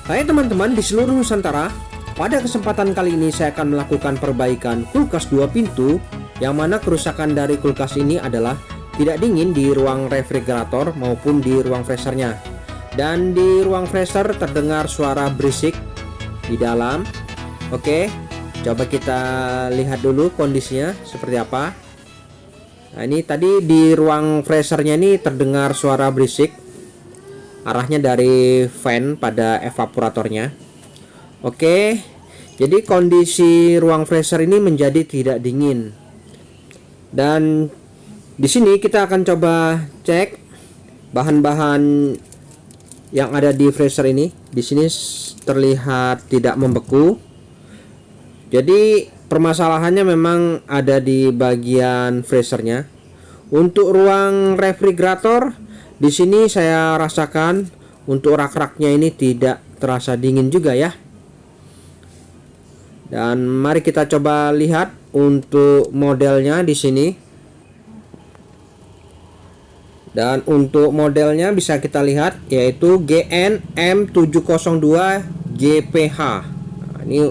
Hai teman-teman di seluruh Nusantara, pada kesempatan kali ini saya akan melakukan perbaikan kulkas 2 pintu, yang mana kerusakan dari kulkas ini adalah tidak dingin di ruang refrigerator maupun di ruang freezernya. Dan di ruang freezer terdengar suara berisik di dalam. Oke, coba kita lihat dulu kondisinya seperti apa. Nah, ini tadi di ruang freezernya ini terdengar suara berisik. Arahnya dari fan pada evaporatornya. Oke, jadi kondisi ruang freezer ini menjadi tidak dingin. Dan di sini kita akan coba cek bahan-bahan yang ada di freezer ini. Di sini terlihat tidak membeku. Jadi permasalahannya memang ada di bagian freezernya. Untuk ruang refrigerator, di sini saya rasakan untuk rak-raknya ini tidak terasa dingin juga ya. Dan mari kita coba lihat untuk modelnya di sini. Dan untuk modelnya bisa kita lihat yaitu GN M702 GPH. Nah, ini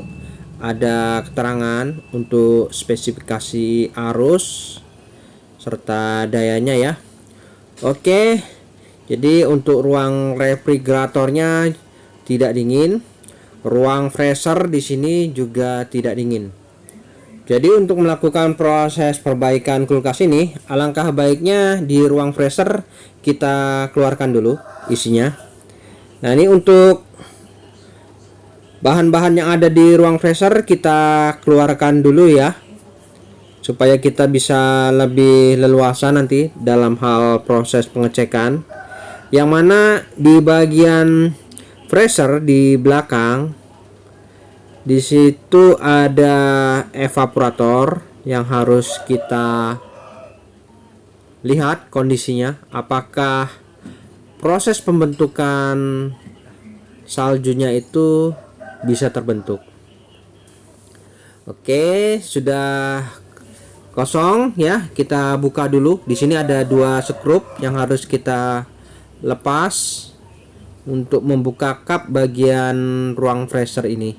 ada keterangan untuk spesifikasi arus serta dayanya ya. Oke. Jadi untuk ruang refrigeratornya tidak dingin, ruang freezer di sini juga tidak dingin. Jadi untuk melakukan proses perbaikan kulkas ini, alangkah baiknya di ruang freezer kita keluarkan dulu isinya. Nah, ini untuk bahan-bahan yang ada di ruang freezer kita keluarkan dulu ya, supaya kita bisa lebih leluasa nanti dalam hal proses pengecekan. Yang mana di bagian freezer di belakang di situ ada evaporator yang harus kita lihat kondisinya, apakah proses pembentukan saljunya itu bisa terbentuk. Oke, sudah kosong ya, kita buka dulu. Di sini ada 2 skrup yang harus kita lepas untuk membuka kap bagian ruang freezer ini.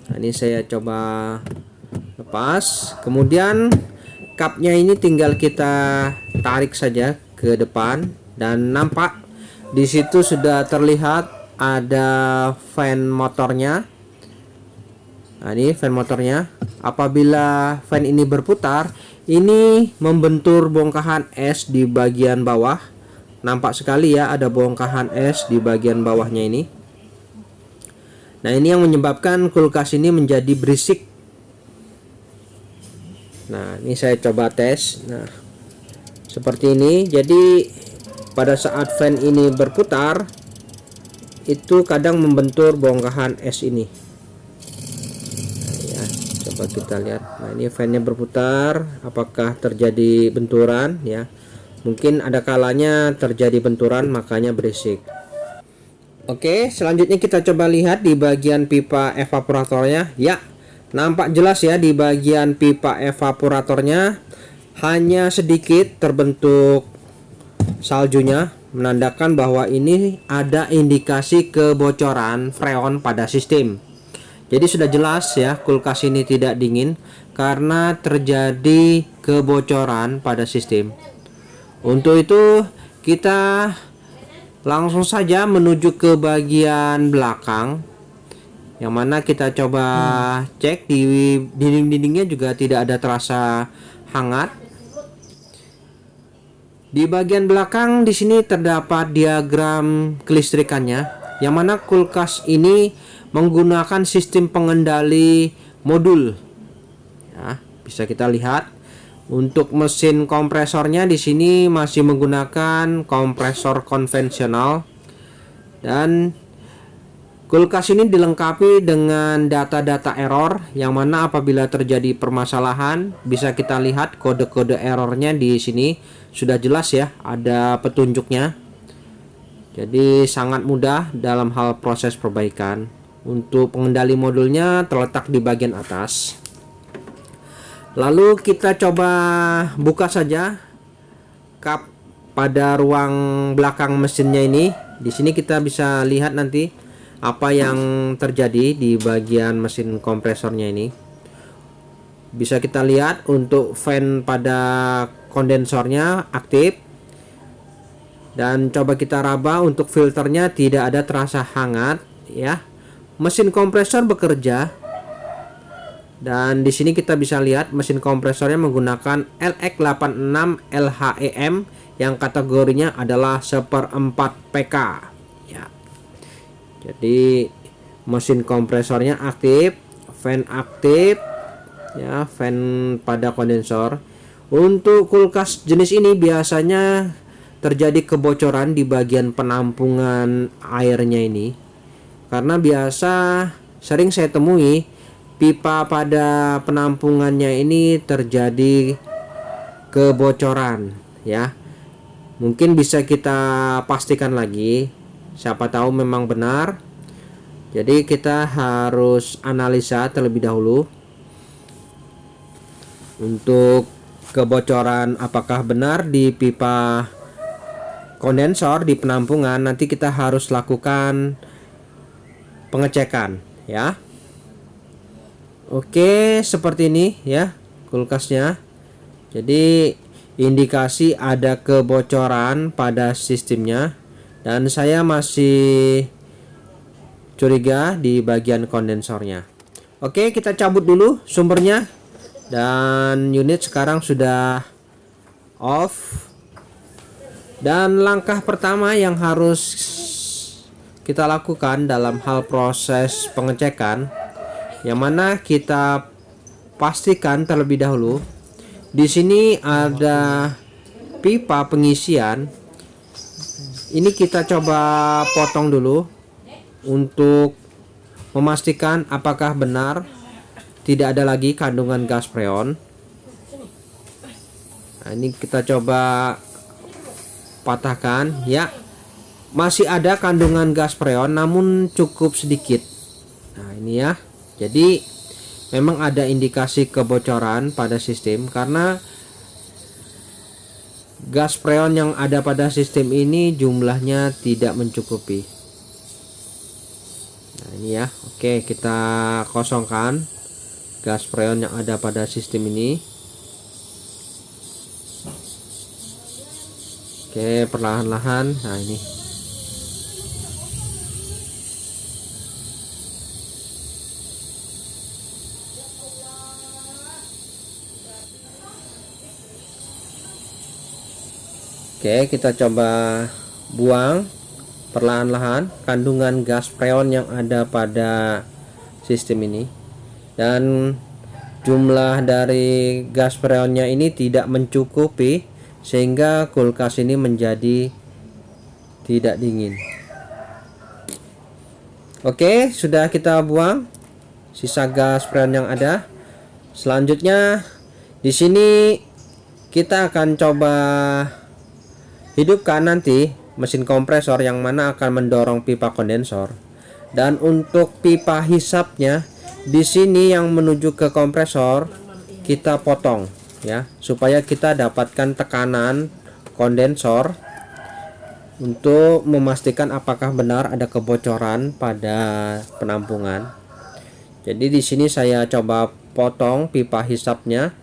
Nah, ini saya coba lepas. Kemudian kapnya ini tinggal kita tarik saja ke depan dan nampak di situ sudah terlihat ada fan motornya. Nah, ini fan motornya. Apabila fan ini berputar, ini membentur bongkahan es di bagian bawah. Nampak sekali ya, ada bongkahan es di bagian bawahnya ini. Nah, ini yang menyebabkan kulkas ini menjadi berisik. Nah, ini saya coba tes. Nah, seperti ini. Jadi pada saat fan ini berputar, itu kadang membentur bongkahan es ini. Nah, ya, coba kita lihat. Nah, ini fannya berputar, apakah terjadi benturan ya? Mungkin ada kalanya terjadi benturan makanya berisik. Oke, selanjutnya kita coba lihat di bagian pipa evaporatornya. Ya, nampak jelas ya di bagian pipa evaporatornya hanya sedikit terbentuk saljunya, menandakan bahwa ini ada indikasi kebocoran freon pada sistem. Jadi sudah jelas ya, kulkas ini tidak dingin karena terjadi kebocoran pada sistem. Untuk itu kita langsung saja menuju ke bagian belakang, yang mana kita coba cek di dinding-dindingnya juga tidak ada terasa hangat. Di bagian belakang di sini terdapat diagram kelistrikannya, yang mana kulkas ini menggunakan sistem pengendali modul. Ya, bisa kita lihat. Untuk mesin kompresornya di sini masih menggunakan kompresor konvensional, dan kulkas ini dilengkapi dengan data-data error, yang mana apabila terjadi permasalahan bisa kita lihat kode-kode errornya di sini sudah jelas ya, ada petunjuknya. Jadi sangat mudah dalam hal proses perbaikan. Untuk pengendali modulnya terletak di bagian atas. Lalu kita coba buka saja kap pada ruang belakang mesinnya ini. Di sini kita bisa lihat nanti apa yang terjadi di bagian mesin kompresornya ini. Bisa kita lihat untuk fan pada kondensornya aktif, dan coba kita raba untuk filternya tidak ada terasa hangat ya. Mesin kompresor bekerja, dan di sini kita bisa lihat mesin kompresornya menggunakan LX86 LHEM yang kategorinya adalah 1/4 PK ya. Jadi mesin kompresornya aktif, fan aktif ya, fan pada kondensor. Untuk kulkas jenis ini biasanya terjadi kebocoran di bagian penampungan airnya ini, karena biasa sering saya temui pipa pada penampungannya ini terjadi kebocoran ya. Mungkin bisa kita pastikan lagi, siapa tahu memang benar. Jadi kita harus analisa terlebih dahulu untuk kebocoran apakah benar di pipa kondensor di penampungan. Nanti kita harus lakukan pengecekan ya. Oke, seperti ini ya kulkasnya. Jadi indikasi ada kebocoran pada sistemnya, dan saya masih curiga di bagian kondensornya. Oke, kita cabut dulu sumbernya, dan unit sekarang sudah off. Dan langkah pertama yang harus kita lakukan dalam hal proses pengecekan, yang mana kita pastikan terlebih dahulu di sini ada pipa pengisian. Ini kita coba potong dulu untuk memastikan apakah benar tidak ada lagi kandungan gas freon. Nah, ini kita coba patahkan ya. Masih ada kandungan gas freon namun cukup sedikit. Nah, ini ya. Jadi memang ada indikasi kebocoran pada sistem, karena gas freon yang ada pada sistem ini jumlahnya tidak mencukupi. Nah, ini ya. Oke, kita kosongkan gas freon yang ada pada sistem ini. Oke, perlahan-lahan. Nah, ini. Oke, kita coba buang perlahan-lahan kandungan gas freon yang ada pada sistem ini. Dan jumlah dari gas freonnya ini tidak mencukupi, sehingga kulkas ini menjadi tidak dingin. Oke, sudah kita buang sisa gas freon yang ada. Selanjutnya di sini kita akan coba hidupkan nanti mesin kompresor yang mana akan mendorong pipa kondensor. Dan untuk pipa hisapnya di sini yang menuju ke kompresor kita potong ya, supaya kita dapatkan tekanan kondensor untuk memastikan apakah benar ada kebocoran pada penampungan. Jadi di sini saya coba potong pipa hisapnya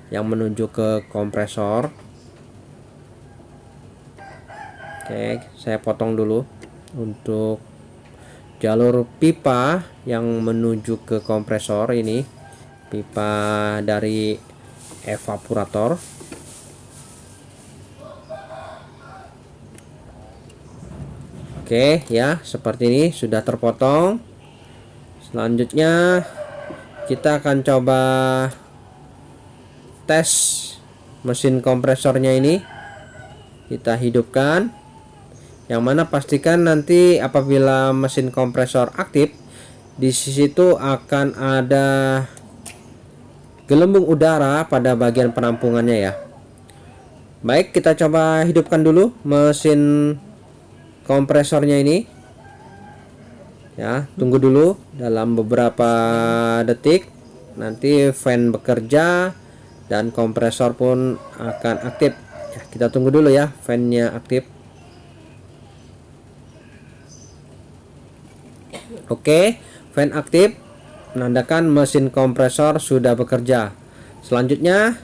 yang menuju ke kompresor. Oke, saya potong dulu untuk jalur pipa yang menuju ke kompresor ini, pipa dari evaporator. Oke ya, seperti ini sudah terpotong. Selanjutnya kita akan coba tes mesin kompresornya ini. Kita hidupkan, yang mana pastikan nanti apabila mesin kompresor aktif, di situ akan ada gelembung udara pada bagian penampungannya ya. Baik, kita coba hidupkan dulu mesin kompresornya ini ya. Tunggu dulu dalam beberapa detik, nanti fan bekerja dan kompresor pun akan aktif ya. Kita tunggu dulu ya fannya aktif. Oke, fan aktif menandakan mesin kompresor sudah bekerja. Selanjutnya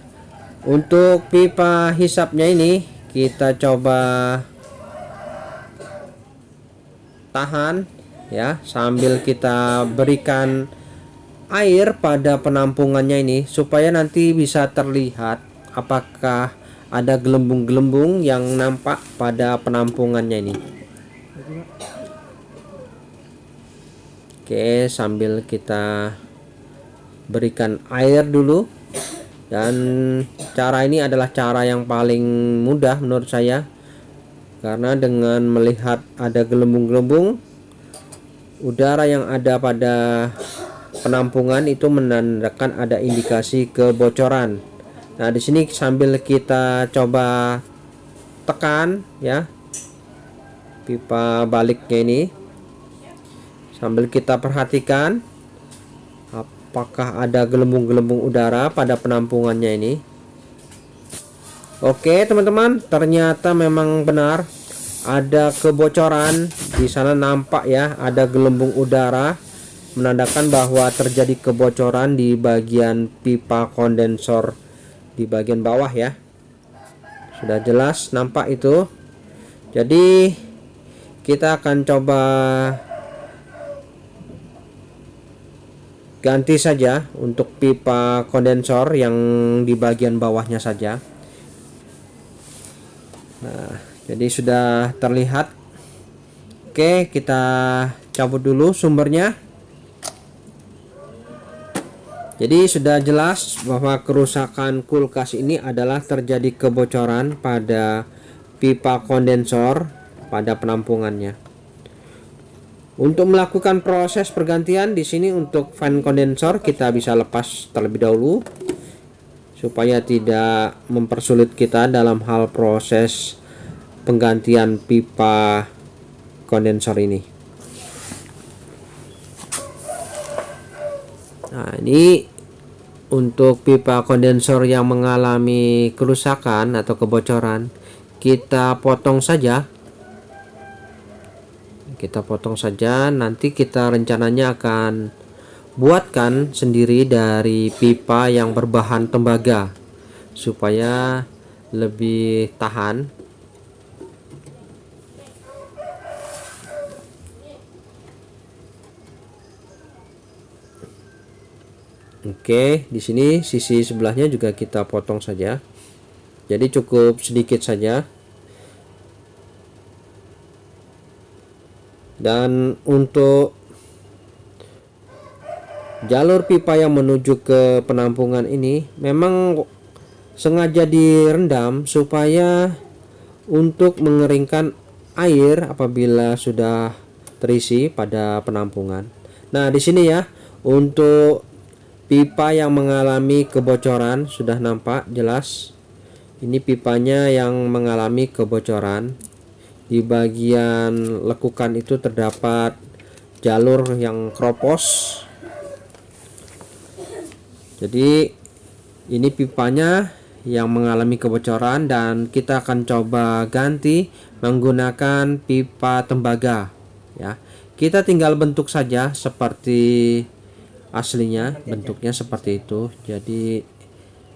untuk pipa hisapnya ini kita coba tahan ya, sambil kita berikan air pada penampungannya ini supaya nanti bisa terlihat apakah ada gelembung-gelembung yang nampak pada penampungannya ini. Oke, sambil kita berikan air dulu, dan cara ini adalah cara yang paling mudah menurut saya, karena dengan melihat ada gelembung-gelembung udara yang ada pada penampungan itu menandakan ada indikasi kebocoran. Nah, di sini sambil kita coba tekan ya pipa baliknya ini, sambil kita perhatikan apakah ada gelembung-gelembung udara pada penampungannya ini. Oke teman-teman, ternyata memang benar ada kebocoran di sana, nampak ya ada gelembung udara, menandakan bahwa terjadi kebocoran di bagian pipa kondensor di bagian bawah ya. Sudah jelas nampak itu. Jadi kita akan coba ganti saja untuk pipa kondensor yang di bagian bawahnya saja. Nah, jadi sudah terlihat. Oke, kita cabut dulu sumbernya. Jadi sudah jelas bahwa kerusakan kulkas ini adalah terjadi kebocoran pada pipa kondensor pada penampungannya. Untuk melakukan proses pergantian di sini untuk fan kondensor kita bisa lepas terlebih dahulu supaya tidak mempersulit kita dalam hal proses penggantian pipa kondensor ini. Nah, ini untuk pipa kondensor yang mengalami kerusakan atau kebocoran, kita potong saja. Kita potong saja, nanti kita rencananya akan buatkan sendiri dari pipa yang berbahan tembaga supaya lebih tahan. Oke, di sini sisi sebelahnya juga kita potong saja. Jadi cukup sedikit saja. Dan untuk jalur pipa yang menuju ke penampungan ini memang sengaja direndam supaya untuk mengeringkan air apabila sudah terisi pada penampungan. Nah, di sini ya untuk pipa yang mengalami kebocoran sudah nampak jelas. Ini pipanya yang mengalami kebocoran. Di bagian lekukan itu terdapat jalur yang keropos. Jadi ini pipanya yang mengalami kebocoran dan kita akan coba ganti menggunakan pipa tembaga ya. Kita tinggal bentuk saja seperti aslinya, bentuknya seperti itu. Jadi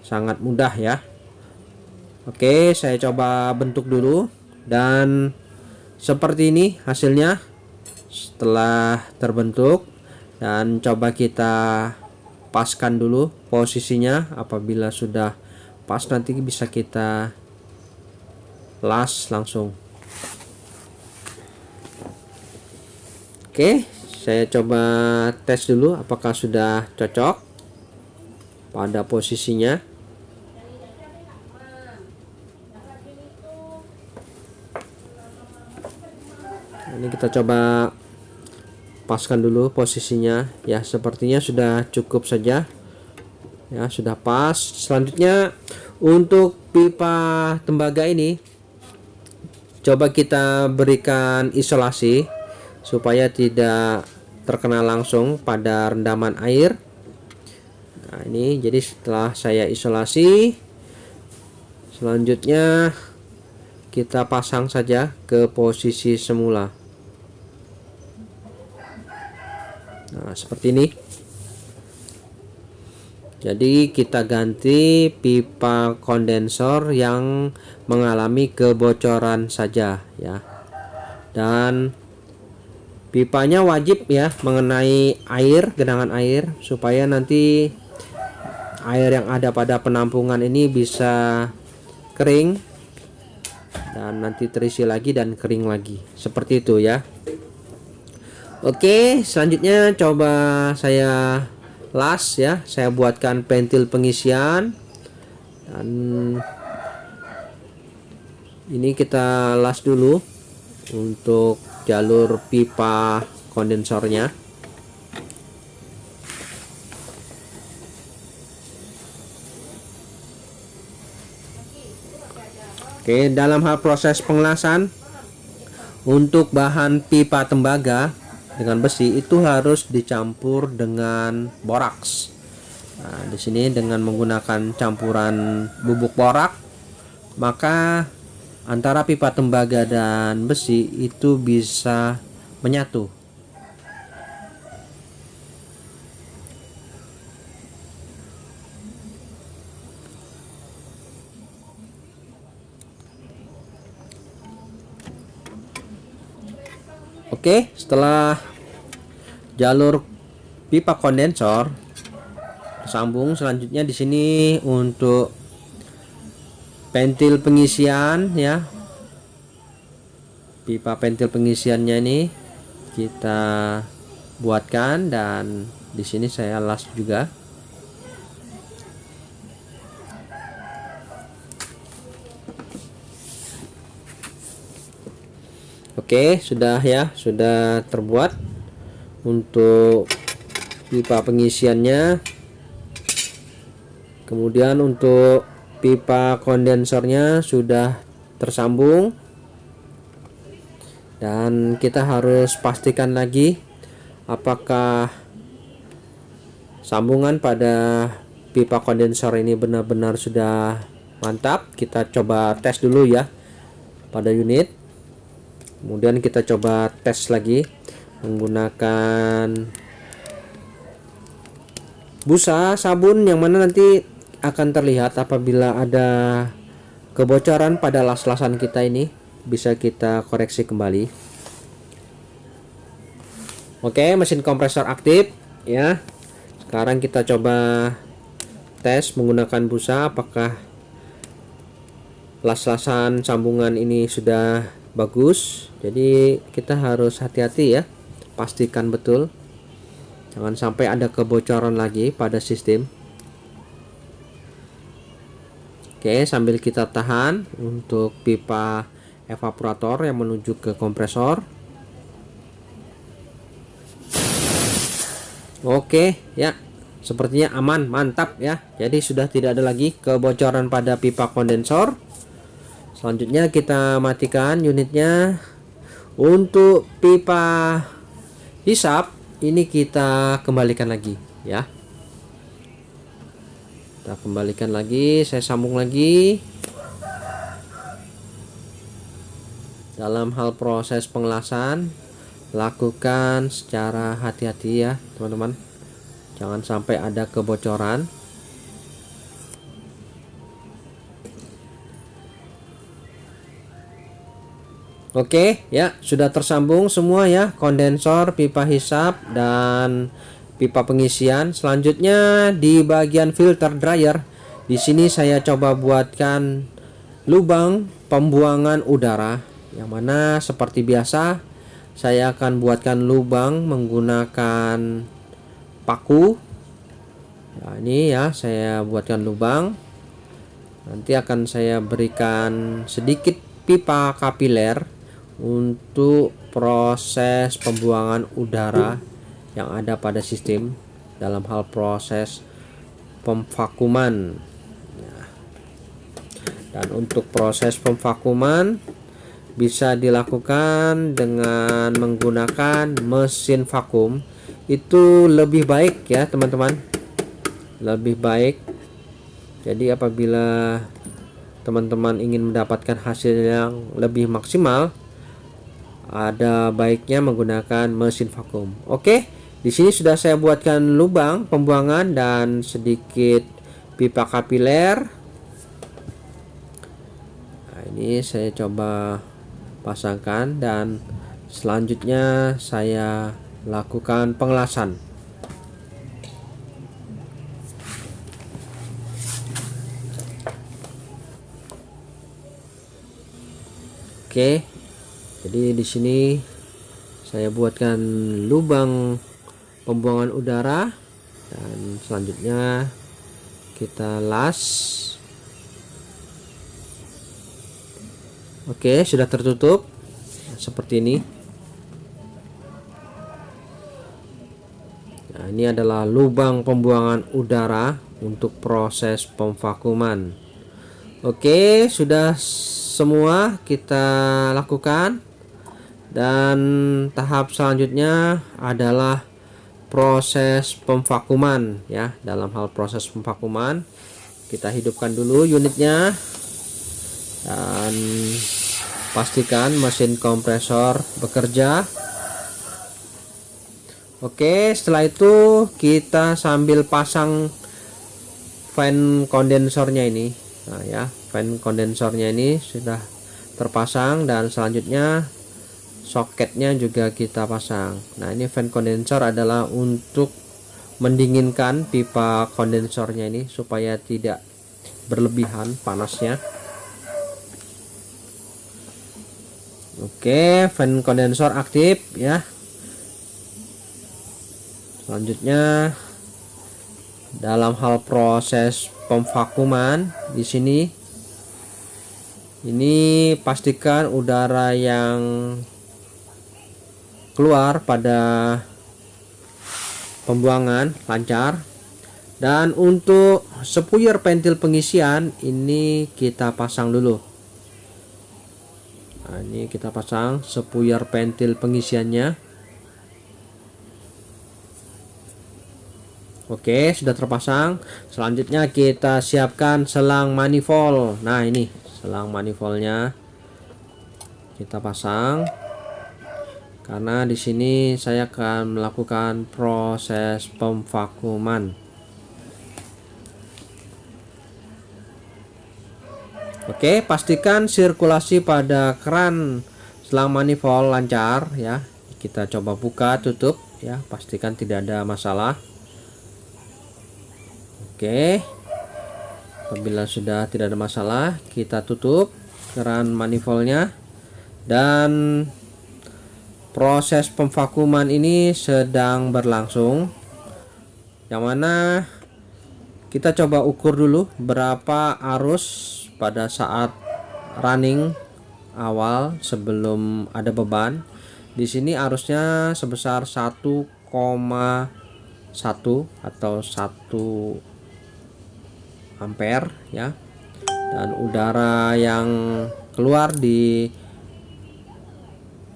sangat mudah ya. Oke, saya coba bentuk dulu dan seperti ini hasilnya setelah terbentuk. Dan coba kita paskan dulu posisinya. Apabila sudah pas nanti bisa kita las langsung. Oke, saya coba tes dulu apakah sudah cocok pada posisinya. Ini kita coba paskan dulu posisinya ya, sepertinya sudah cukup saja ya, sudah pas. Selanjutnya untuk pipa tembaga ini coba kita berikan isolasi supaya tidak terkena langsung pada rendaman air. Nah, ini jadi setelah saya isolasi, selanjutnya kita pasang saja ke posisi semula. Nah, seperti ini. Jadi kita ganti pipa kondensor yang mengalami kebocoran saja ya. Dan pipanya wajib ya mengenai air, genangan air, supaya nanti air yang ada pada penampungan ini bisa kering dan nanti terisi lagi dan kering lagi. Seperti itu ya. Oke, selanjutnya coba saya las ya. Saya buatkan pentil pengisian. Dan ini kita las dulu untuk jalur pipa kondensornya. Oke, dalam hal proses pengelasan untuk bahan pipa tembaga dengan besi itu harus dicampur dengan boraks. Nah, di sini dengan menggunakan campuran bubuk borak, maka antara pipa tembaga dan besi itu bisa menyatu. Oke, setelah jalur pipa kondensor tersambung, selanjutnya di sini untuk pentil pengisian ya. Pipa pentil pengisiannya ini kita buatkan dan di sini saya las juga. Oke, sudah ya, sudah terbuat untuk pipa pengisiannya. Kemudian untuk pipa kondensornya sudah tersambung. Dan kita harus pastikan lagi apakah sambungan pada pipa kondensor ini benar-benar sudah mantap. Kita coba tes dulu ya pada unit. Kemudian kita coba tes lagi menggunakan busa sabun yang mana nanti akan terlihat apabila ada kebocoran pada las-lasan kita ini, bisa kita koreksi kembali. Oke, mesin kompresor aktif ya. Sekarang kita coba tes menggunakan busa apakah las-lasan sambungan ini sudah bagus. Jadi kita harus hati-hati ya, pastikan betul jangan sampai ada kebocoran lagi pada sistem. Oke, sambil kita tahan untuk pipa evaporator yang menuju ke kompresor. Oke ya, sepertinya aman, mantap ya. Jadi sudah tidak ada lagi kebocoran pada pipa kondensor. Selanjutnya kita matikan unitnya. Untuk pipa hisap ini kita kembalikan lagi ya. Kita kembalikan lagi, saya sambung lagi. Dalam hal proses pengelasan, lakukan secara hati-hati ya teman-teman. Jangan sampai ada kebocoran. Oke ya, sudah tersambung semua ya, kondensor, pipa hisap dan pipa pengisian. Selanjutnya di bagian filter dryer, di sini saya coba buatkan lubang pembuangan udara, yang mana seperti biasa saya akan buatkan lubang menggunakan paku. Nah, ini ya, saya buatkan lubang. Nanti akan saya berikan sedikit pipa kapiler untuk proses pembuangan udara yang ada pada sistem dalam hal proses pemvakuman. Dan untuk proses pemvakuman bisa dilakukan dengan menggunakan mesin vakum. Itu lebih baik ya teman-teman, lebih baik. Jadi apabila teman-teman ingin mendapatkan hasil yang lebih maksimal, ada baiknya menggunakan mesin vakum. Oke, Di sini sudah saya buatkan lubang pembuangan dan sedikit pipa kapiler. Nah, ini saya coba pasangkan dan selanjutnya saya lakukan pengelasan. Oke, jadi di sini saya buatkan lubang pembuangan udara dan selanjutnya kita las. Oke, sudah tertutup seperti ini. Nah, ini adalah lubang pembuangan udara untuk proses pemvakuman. Oke, sudah semua kita lakukan, dan tahap selanjutnya adalah proses pemvakuman ya. Dalam hal proses pemvakuman, kita hidupkan dulu unitnya dan pastikan mesin kompresor bekerja. Oke, setelah itu kita sambil pasang fan kondensornya ini. Nah ya, fan kondensornya ini sudah terpasang dan selanjutnya soketnya juga kita pasang. Nah, ini fan kondensor adalah untuk mendinginkan pipa kondensornya ini supaya tidak berlebihan panasnya. Oke, fan kondensor aktif ya. Selanjutnya dalam hal proses pemvakuman di sini, ini pastikan udara yang keluar pada pembuangan lancar, dan untuk sepuyer pentil pengisian ini kita pasang dulu. Nah, ini kita pasang sepuyer pentil pengisiannya. Oke, sudah terpasang. Selanjutnya kita siapkan selang manifold. Nah, ini selang manifoldnya kita pasang, karena di sini saya akan melakukan proses pemvakuman. Oke, pastikan sirkulasi pada keran selang manifold lancar ya. Kita coba buka tutup ya, pastikan tidak ada masalah. Oke, apabila sudah tidak ada masalah, kita tutup keran manifoldnya, dan proses pemvakuman ini sedang berlangsung, yang mana kita coba ukur dulu berapa arus pada saat running awal sebelum ada beban. Di sini arusnya sebesar 1,1 atau 1 ampere ya, dan udara yang keluar di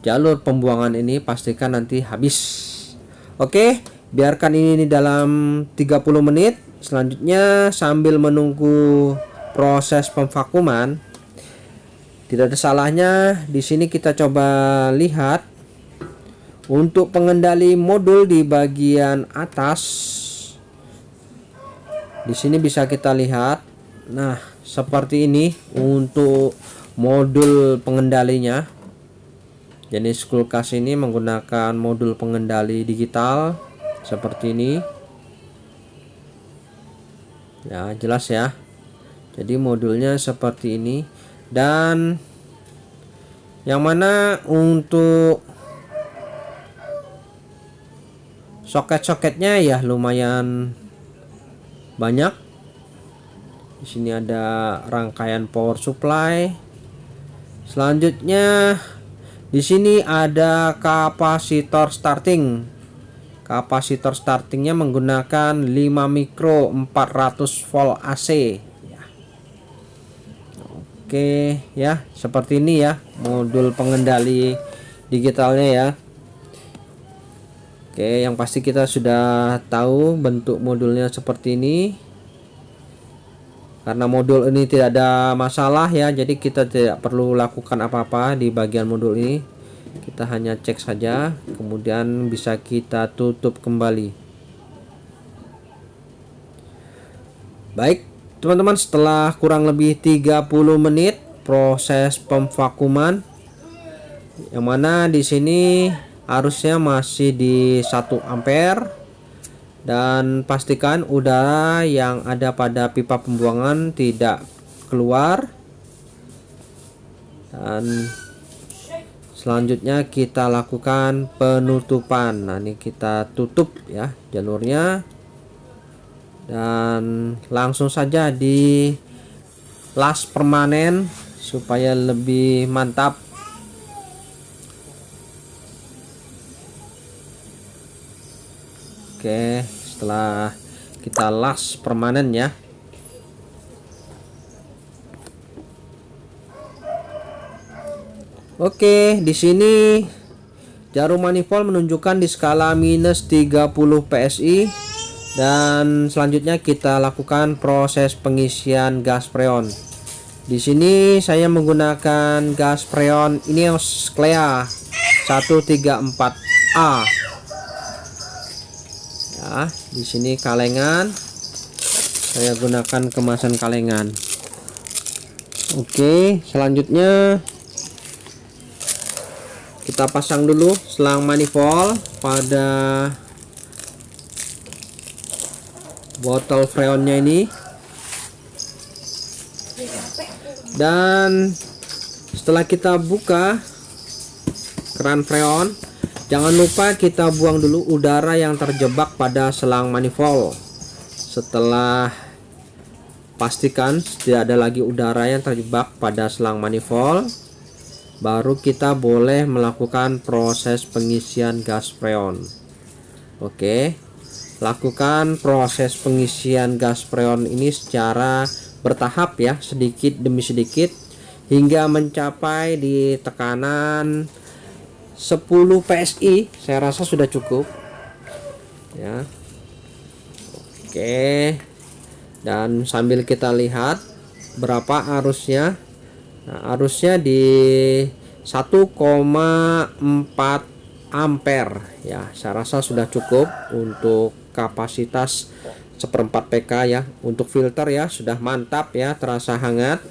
jalur pembuangan ini pastikan nanti habis. Oke, biarkan ini dalam 30 menit. Selanjutnya sambil menunggu proses pemvakuman, tidak ada salahnya di sini kita coba lihat untuk pengendali modul di bagian atas. Di sini bisa kita lihat. Nah, seperti ini untuk modul pengendalinya. Jenis kulkas ini menggunakan modul pengendali digital seperti ini. Ya, jelas ya. Jadi modulnya seperti ini, dan yang mana untuk soket-soketnya ya lumayan banyak. Di sini ada rangkaian power supply. Selanjutnya di sini ada kapasitor starting. Kapasitor startingnya menggunakan 5 mikro 400 volt AC. Ya. Oke ya, seperti ini ya modul pengendali digitalnya ya. Oke, yang pasti kita sudah tahu bentuk modulnya seperti ini. Karena modul ini tidak ada masalah ya, jadi kita tidak perlu lakukan apa-apa di bagian modul ini. Kita hanya cek saja, kemudian bisa kita tutup kembali. Baik teman-teman, setelah kurang lebih 30 menit proses pemvakuman, yang mana di sini arusnya masih di 1 ampere, dan pastikan udara yang ada pada pipa pembuangan tidak keluar. Dan selanjutnya kita lakukan penutupan. Nah, ini kita tutup ya jalurnya, dan langsung saja di las permanen supaya lebih mantap. Oke, setelah kita las permanen ya. Oke, di sini jarum manifold menunjukkan di skala minus 30 PSI, dan selanjutnya kita lakukan proses pengisian gas freon. Di sini saya menggunakan gas freon Ineos Clea 134A. Ya, di sini kalengan. Saya gunakan kemasan kalengan. Oke, selanjutnya kita pasang dulu selang manifold pada botol freonnya ini, dan setelah kita buka keran freon, jangan lupa kita buang dulu udara yang terjebak pada selang manifold. Setelah pastikan tidak ada lagi udara yang terjebak pada selang manifold, baru kita boleh melakukan proses pengisian gas freon. Oke, lakukan proses pengisian gas freon ini secara bertahap ya, sedikit demi sedikit, hingga mencapai di tekanan 10 PSI. Saya rasa sudah cukup ya. Oke, dan sambil kita lihat berapa arusnya. Nah, arusnya di 1,4 ampere ya. Saya rasa sudah cukup untuk kapasitas 1/4 PK ya. Untuk filter ya sudah mantap ya, terasa hangat.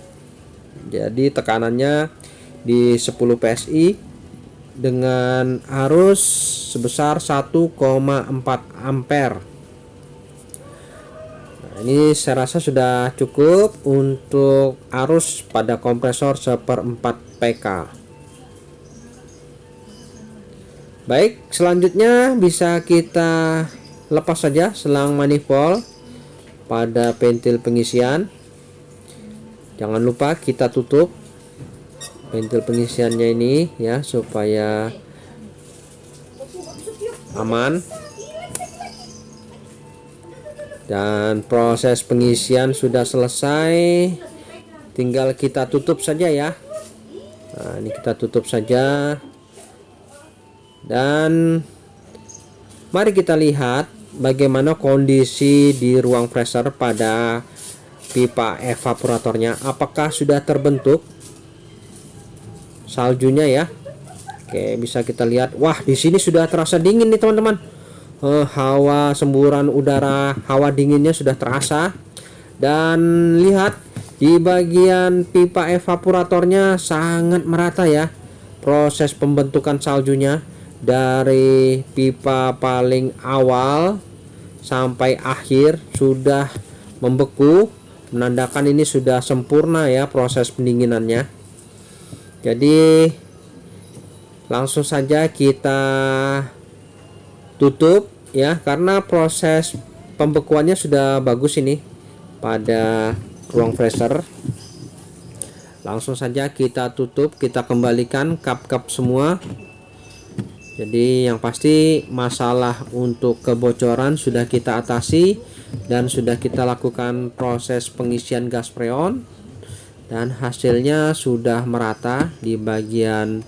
Jadi tekanannya di 10 PSI dengan arus sebesar 1,4 ampere. Nah, ini saya rasa sudah cukup untuk arus pada kompresor 1/4 PK. Baik, selanjutnya bisa kita lepas saja selang manifold pada ventil pengisian. Jangan lupa kita tutup ventil pengisiannya ini ya, supaya aman. Dan proses pengisian sudah selesai, tinggal kita tutup saja ya. Nah, ini kita tutup saja, dan mari kita lihat bagaimana kondisi di ruang freezer pada pipa evaporatornya. Apakah sudah terbentuk saljunya ya? Oke, bisa kita lihat. Wah, di sini sudah terasa dingin nih teman-teman. Hawa semburan udara, hawa dinginnya sudah terasa. Dan lihat di bagian pipa evaporatornya sangat merata ya proses pembentukan saljunya, dari pipa paling awal sampai akhir sudah membeku, menandakan ini sudah sempurna ya proses pendinginannya. Jadi langsung saja kita tutup ya, karena proses pembekuannya sudah bagus ini pada ruang freezer. Langsung saja kita tutup, kita kembalikan kap-kap semua. Jadi yang pasti masalah untuk kebocoran sudah kita atasi, dan sudah kita lakukan proses pengisian gas freon, dan hasilnya sudah merata di bagian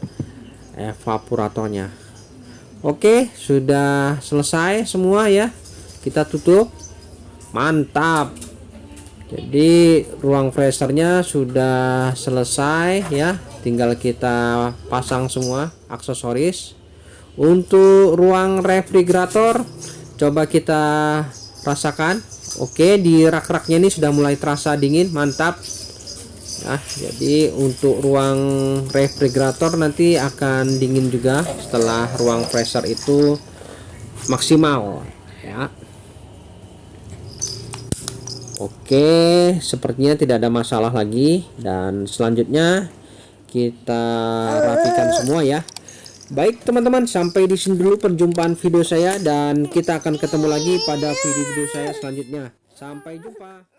evaporatornya. Oke, sudah selesai semua ya. Kita tutup. Mantap. Jadi ruang freezernya sudah selesai ya. tinggal kita pasang semua aksesoris. Untuk ruang refrigerator coba kita rasakan. Oke, di rak-raknya ini sudah mulai terasa dingin, mantap. Nah, jadi untuk ruang refrigerator nanti akan dingin juga setelah ruang freezer itu maksimal ya. Oke, sepertinya tidak ada masalah lagi, dan selanjutnya kita rapikan semua ya. Baik teman-teman, sampai di sini dulu perjumpaan video saya, dan kita akan ketemu lagi pada video-video saya selanjutnya. Sampai jumpa.